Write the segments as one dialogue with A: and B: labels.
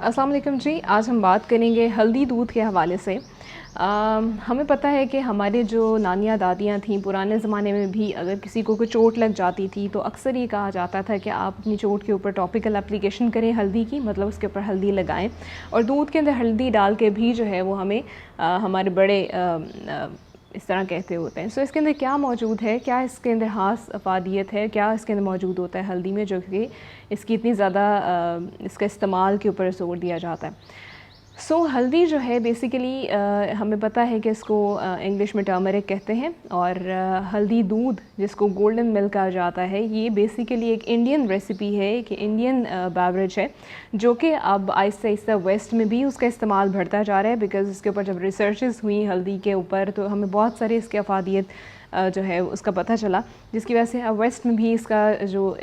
A: अस्सलाम वालेकुम जी। आज हम बात करेंगे हल्दी दूध के हवाले से। हमें पता है कि हमारे जो नानियाँ दादियाँ थीं पुराने ज़माने में भी अगर किसी को कोई चोट लग जाती थी तो अक्सर ये कहा जाता था कि आप अपनी चोट के ऊपर टॉपिकल एप्लीकेशन करें हल्दी की, मतलब उसके ऊपर हल्दी लगाएं और दूध के अंदर हल्दी डाल के भी जो है वो हमें हमारे बड़े इस तरह कहते होते हैं। सो इसके अंदर क्या मौजूद है, क्या इसके अंदर ख़ास अफादियत है, क्या इसके अंदर मौजूद होता है हल्दी में जो कि इसकी इतनी ज़्यादा इसका इस्तेमाल के ऊपर ज़ोर दिया जाता है। हल्दी जो है बेसिकली हमें पता है कि इसको इंग्लिश में टर्मरिक कहते हैं और हल्दी दूध जिसको गोल्डन मिल्क कहा जाता है, ये बेसिकली एक इंडियन रेसिपी है कि इंडियन बेवरेज है जो कि अब आहिस्ता आहिस्ता वेस्ट में भी उसका इस्तेमाल बढ़ता जा रहा है। बिकॉज़ इसके ऊपर जब रिसर्चेस हुई हल्दी के ऊपर तो हमें बहुत सारे इसके अफादियत जो है उसका पता चला, जिसकी वजह से अब वेस्ट में भी इसका जो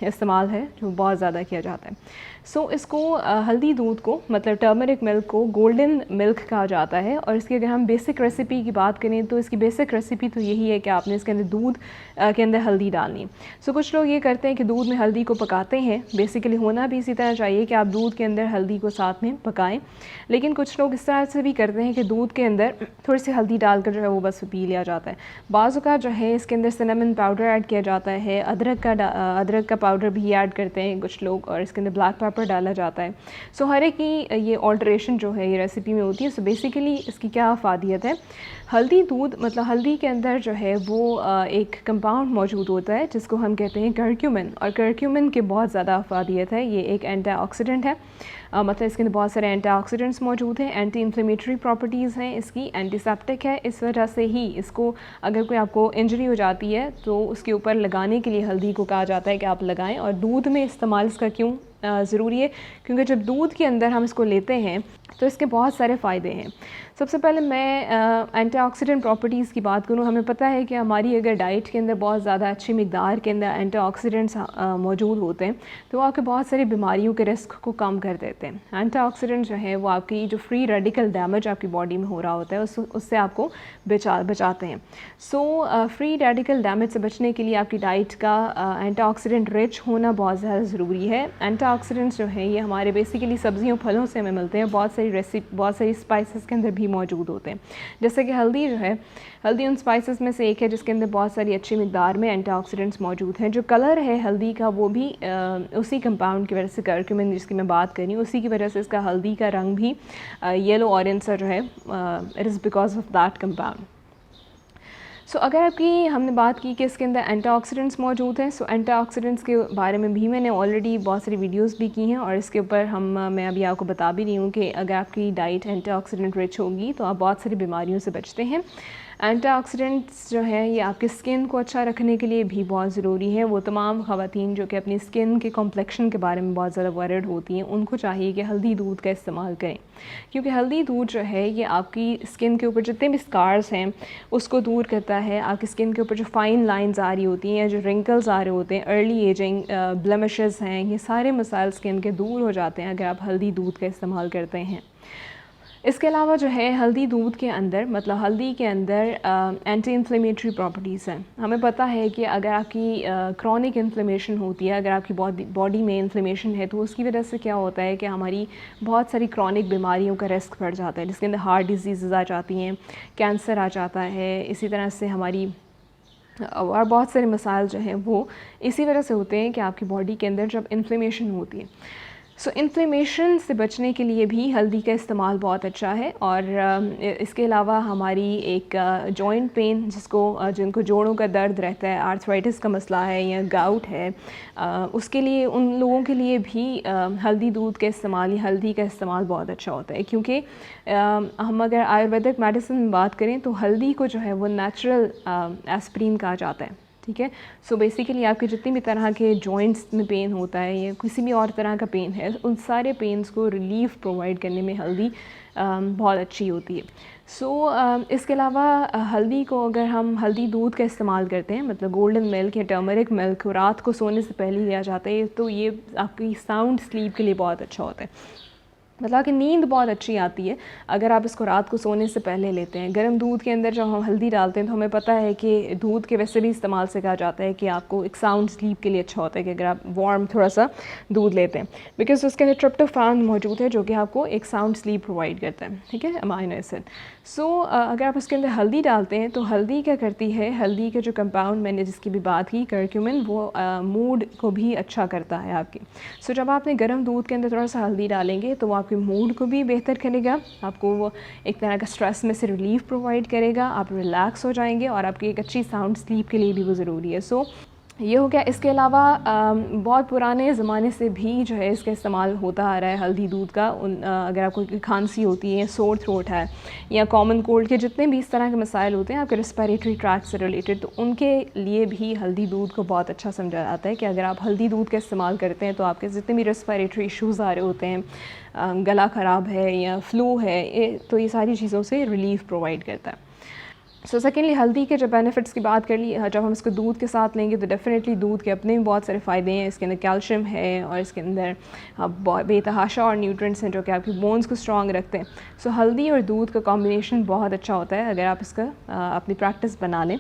A: इस्तेमाल है जो बहुत ज़्यादा किया जाता है। इसको हल्दी दूध को मतलब टर्मरिक मिल्क को गोल्डन मिल्क कहा जाता है। और इसकी अगर हम बेसिक रेसिपी की बात करें तो इसकी बेसिक रेसिपी तो यही है कि आपने इसके अंदर दूध के अंदर हल्दी डालनी है। कुछ लोग ये करते हैं कि दूध में हल्दी को पकाते हैं, बेसिकली होना भी इसी तरह चाहिए कि आप दूध के अंदर हल्दी को साथ में पकाएं। लेकिन कुछ लोग इस तरह से भी करते हैं कि दूध के अंदर थोड़ी सी हल्दी डालकर जो है वो बस पी लिया जाता है। बाज़ औक़ात जो है इसके अंदर सिनेमन पाउडर ऐड किया जाता है, अदरक का पाउडर भी ऐड करते हैं कुछ लोग, और इसके अंदर ब्लैक पेपर डाला जाता है। हर एक की ये ऑल्ट्रेशन जो है ये रेसिपी में होती है। बेसिकली इसकी क्या अफादियत है, हल्दी दूध मतलब हल्दी के अंदर जो है वो एक कंपाउंड मौजूद होता है जिसको हम कहते हैं करक्यूमिन, और करक्यूमिन के बहुत ज़्यादा अफादियत है। ये एक एंटीऑक्सीडेंट है, मतलब इसके अंदर बहुत सारे एंटीऑक्सीडेंट्स मौजूद हैं, एंटी इन्फ्लेमेटरी प्रॉपर्टीज़ हैं इसकी, एंटीसेप्टिक है। इस वजह से ही इसको अगर कोई आपको इंजरी हो जाती है तो उसके ऊपर लगाने के लिए हल्दी को कहा जाता है कि आप लगाएं। और दूध में इस्तेमाल इसका क्यों ज़रूरी है, क्योंकि जब दूध के अंदर हम इसको लेते हैं तो इसके बहुत सारे फ़ायदे हैं। सबसे पहले मैं एंटीऑक्सीडेंट प्रॉपर्टीज़ की बात करूँ। हमें पता है कि हमारी अगर डाइट के अंदर बहुत ज़्यादा अच्छी मिकदार के अंदर एंटीऑक्सीडेंट्स मौजूद होते हैं तो वो आपके बहुत सारी बीमारियों के रिस्क को कम कर देते हैं। एंटीऑक्सीडेंट जो है वो आपकी जो फ्री रेडिकल डैमेज आपकी बॉडी में हो रहा होता है उससे आपको बचाते हैं। फ्री रेडिकल डैमेज से बचने के लिए आपकी डाइट का एंटीऑक्सीडेंट रिच होना बहुत ज़्यादा ज़रूरी है। एंटीऑक्सीडेंट्स जो हैं ये हमारे बेसिकली सब्जियों फलों से हमें मिलते हैं, बहुत सारी स्पाइसेस के अंदर भी मौजूद होते हैं। जैसे कि हल्दी जो है, हल्दी उन स्पाइसेस में से एक है जिसके अंदर बहुत सारी अच्छी मिकदार में एंटीऑक्सीडेंट्स मौजूद हैं। जो कलर है हल्दी का वो भी उसी कंपाउंड की वजह से, करक्यूमिन जिसकी मैं बात कर रही हूँ, उसी की वजह से इसका हल्दी का रंग भी येलो ऑरेंज सा जो है it is because of that compound. अगर आपकी हमने बात की कि इसके अंदर एंटीऑक्सीडेंट्स मौजूद हैं, एंटीऑक्सीडेंट्स के बारे में भी मैंने ऑलरेडी बहुत सारी वीडियोस भी की हैं और इसके ऊपर मैं अभी आपको बता भी रही हूँ कि अगर आपकी डाइट एंटीऑक्सीडेंट रिच होगी तो आप बहुत सारी बीमारियों से बचते हैं। एंटीऑक्सीडेंट्स जो है ये आपके स्किन को अच्छा रखने के लिए भी बहुत ज़रूरी है। वो तमाम ख़वातीन जो कि अपनी स्किन के कॉम्प्लेक्शन के बारे में बहुत ज़्यादा वरीड होती हैं, उनको चाहिए कि हल्दी दूध का इस्तेमाल करें, क्योंकि हल्दी दूध जो है ये आपकी स्किन के ऊपर जितने भी स्कार्स हैं उसको दूर करता है। आपकी स्किन के ऊपर जो फाइन लाइंस आ रही होती हैं या जो रिंकल्स आ रहे होते हैं, अर्ली एजिंग, ब्लेमिशेस हैं, ये सारे मसाइल स्किन के दूर हो जाते हैं अगर आप हल्दी दूध का इस्तेमाल करते हैं। इसके अलावा जो है हल्दी दूध के अंदर मतलब हल्दी के अंदर एंटी इन्फ्लेमेटरी प्रॉपर्टीज़ हैं। हमें पता है कि अगर आपकी क्रॉनिक इन्फ्लेमेशन होती है, अगर आपकी बॉडी में इन्फ्लेमेशन है तो उसकी वजह से क्या होता है कि हमारी बहुत सारी क्रॉनिक बीमारियों का रिस्क बढ़ जाता है, जिसके अंदर हार्ट डिजीज़ आ जाती हैं, कैंसर आ जाता है। इसी तरह से हमारी और बहुत सारे मसाइल जो हैं वो इसी वजह से होते हैं कि आपकी बॉडी के अंदर जब इन्फ्लेमेशन होती है। इन्फ्लेमेशन से बचने के लिए भी हल्दी का इस्तेमाल बहुत अच्छा है। और इसके अलावा हमारी एक जॉइंट पेन जिनको जोड़ों का दर्द रहता है, आर्थराइटिस का मसला है या गाउट है, उसके लिए उन लोगों के लिए भी हल्दी दूध का इस्तेमाल या हल्दी का इस्तेमाल बहुत अच्छा होता है। क्योंकि हम अगर आयुर्वेदिक मेडिसिन में बात करें तो हल्दी को जो है वो नेचुरल एस्प्रिन कहा जाता है। ठीक है। बेसिकली आपके जितनी भी तरह के जॉइंट्स में पेन होता है या किसी भी और तरह का पेन है, उन सारे पेन्स को रिलीफ प्रोवाइड करने में हल्दी बहुत अच्छी होती है। इसके अलावा हल्दी को अगर हम हल्दी दूध का इस्तेमाल करते हैं, मतलब गोल्डन मिल्क या टर्मरिक मिल्क रात को सोने से पहले लिया जाता है, तो ये आपकी साउंड स्लीप के लिए बहुत अच्छा होता है। मतलब कि नींद बहुत अच्छी आती है अगर आप इसको रात को सोने से पहले लेते हैं। गर्म दूध के अंदर जब हम हल्दी डालते हैं तो हमें पता है कि दूध के वैसे भी इस्तेमाल से कहा जाता है कि आपको एक साउंड स्लीप के लिए अच्छा होता है कि अगर आप वार्म थोड़ा सा दूध लेते हैं, बिकॉज उसके अंदर ट्रिप्टोफैन मौजूद है जो कि आपको एक साउंड स्लीप प्रोवाइड करता है, ठीक है, अमाइनो एसिड। सो अगर आप उसके अंदर हल्दी डालते हैं तो हल्दी क्या करती है, हल्दी के जो कंपाउंड मैंने जिसकी भी बात की करक्यूमिन, वो मूड को भी अच्छा करता है आपकी। सो जब आपने गर्म दूध के अंदर थोड़ा सा हल्दी डालेंगे तो वो आपके मूड को भी बेहतर करेगा, आपको वो एक तरह का स्ट्रेस में से रिलीफ प्रोवाइड करेगा, आप रिलैक्स हो जाएंगे और आपकी एक अच्छी साउंड स्लीप के लिए भी वो ज़रूरी है। सो ये हो गया। इसके अलावा बहुत पुराने ज़माने से भी जो है इसका इस्तेमाल होता आ रहा है हल्दी दूध का। अगर आपको कोई खांसी होती है, सोर थ्रोट है या कॉमन कोल्ड के जितने भी इस तरह के मसाइल होते हैं आपके रेस्पिरेटरी ट्रैक्ट से रिलेटेड, तो उनके लिए भी हल्दी दूध को बहुत अच्छा समझा जाता है कि अगर आप हल्दी दूध का इस्तेमाल करते हैं तो आपके जितने भी रेस्पिरेटरी इश्यूज़ आ रहे होते हैं, गला ख़राब है या फ्लू है, तो ये सारी चीज़ों से रिलीफ प्रोवाइड करता है। सो सेकेंडली हल्दी के जब बेनिफिट्स की बात कर ली, जब हम इसको दूध के साथ लेंगे तो डेफ़िनेटली दूध के अपने भी बहुत सारे फ़ायदे हैं। इसके अंदर कैल्शियम है और इसके अंदर बेतहाशा और न्यूट्रिएंट्स हैं जो कि आपकी बोन्स को स्ट्रॉन्ग रखते हैं। सो हल्दी और दूध का कॉम्बिनेशन बहुत अच्छा होता है अगर आप इसका अपनी प्रैक्टिस बना लें।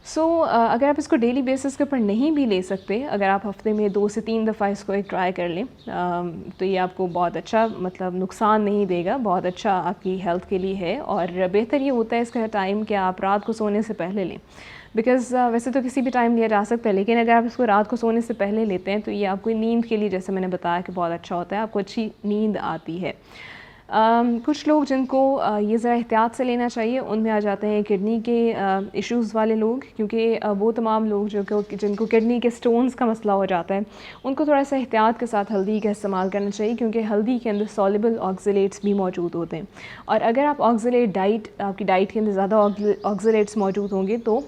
A: सो अगर आप इसको डेली बेसिस के ऊपर नहीं भी ले सकते, अगर आप हफ़्ते में 2 से 3 दफ़ा इसको एक ट्राई कर लें, तो ये आपको बहुत अच्छा मतलब नुकसान नहीं देगा, बहुत अच्छा आपकी हेल्थ के लिए है। और बेहतर ये होता है इसका टाइम कि आप रात को सोने से पहले लें, बिकॉज़ वैसे तो किसी भी टाइम लिया जा सकता है, लेकिन अगर आप इसको रात को सोने से पहले लेते हैं तो ये आपको नींद के लिए, जैसे मैंने बताया, कि बहुत अच्छा होता है, आपको अच्छी नींद आती है। कुछ लोग जिनको ये ज़रा एहतियात से लेना चाहिए, उनमें आ जाते हैं किडनी के इश्यूज़ वाले लोग, क्योंकि वो तमाम लोग जिनको किडनी के स्टोन्स का मसला हो जाता है, उनको थोड़ा सा एहतियात के साथ हल्दी का इस्तेमाल करना चाहिए, क्योंकि हल्दी के अंदर सॉल्युबल ऑक्सलेट्स भी मौजूद होते हैं। और अगर आप आपकी डाइट के अंदर ज़्यादा ऑक्सलेट्स मौजूद होंगे तो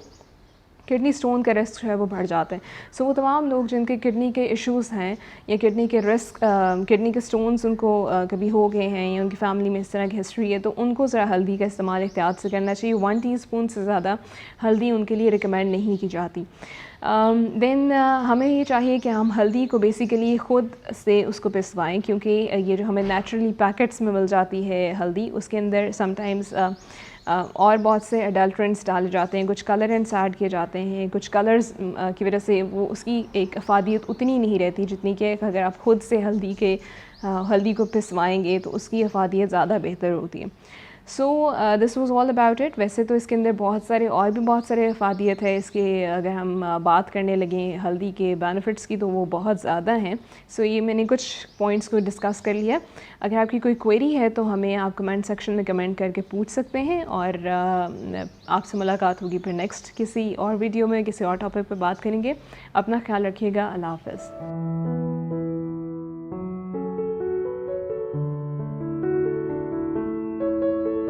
A: किडनी स्टोन का रिस्क जो है वो बढ़ जाता है। सो वो तमाम लोग जिनके किडनी के इश्यूज़ हैं या किडनी के स्टोन्स उनको कभी हो गए हैं या उनकी फैमिली में इस तरह की हिस्ट्री है, तो उनको ज़रा हल्दी का इस्तेमाल एहतियात से करना चाहिए। 1 टीस्पून से ज़्यादा हल्दी उनके लिए रिकमेंड नहीं की जाती। देन हमें ये चाहिए कि हम हल्दी को बेसिकली ख़ुद से उसको पिसवाएं, क्योंकि ये जो हमें नेचुरली पैकेट्स में मिल जाती है हल्दी, उसके अंदर समटाइम्स और बहुत से एडल्ट्रेंट्स डाले जाते हैं, कुछ कलरेंट्स ऐड किए जाते हैं, कुछ कलर्स की वजह से वो उसकी एक अफादियत उतनी नहीं रहती जितनी कि अगर आप ख़ुद से हल्दी को पिसवाएंगे तो उसकी अफादियत ज़्यादा बेहतर होती है। So this was all about it. वैसे तो इसके अंदर बहुत सारे अफादियत है इसके, अगर हम बात करने लगें हल्दी के बेनिफिट्स की तो वो बहुत ज़्यादा हैं। सो ये मैंने कुछ पॉइंट्स को डिस्कस कर लिया। अगर आपकी कोई क्वेरी है तो हमें आप कमेंट सेक्शन में कमेंट करके पूछ सकते हैं, और आपसे मुलाकात होगी फिर नेक्स्ट किसी और वीडियो में, किसी और टॉपिक पर बात करेंगे। अपना ख्याल रखिएगा। अल्लाह हाफ़िज़।